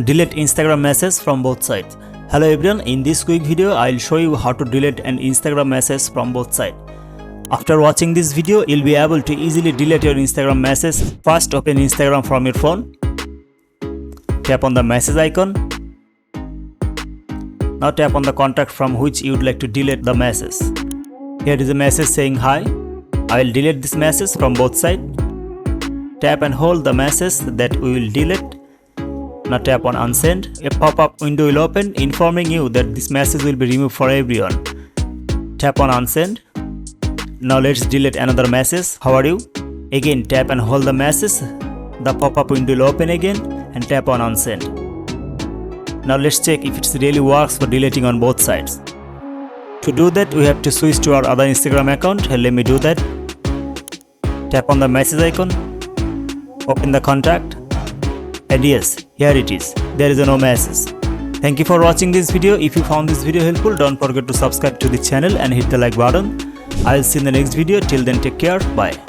Delete Instagram message from both sides. Hello everyone, in this quick video I'll show you how to delete an Instagram message from both sides. After watching this video, you'll be able to easily delete your Instagram message. First, open Instagram from your phone. Tap on the message icon. Now tap on the contact from which you would like to delete the message. Here is a message saying hi. I will delete this message from both sides. Tap and hold the message that we will delete. Now tap on unsend. A pop-up window will open informing you that this message will be removed for everyone. Tap on unsend. Now let's delete another message. How are you? Again tap and hold the message. The pop-up window will open again and tap on unsend. Now let's check if it really works for deleting on both sides. To do that, we have to switch to our other Instagram account. Let me do that. Tap on the message icon. Open the contact. And yes, here it is. There is no message. Thank you for watching this video. If you found this video helpful, don't forget to subscribe to the channel and hit the like button. I'll see you in the next video. Till then, take care. Bye.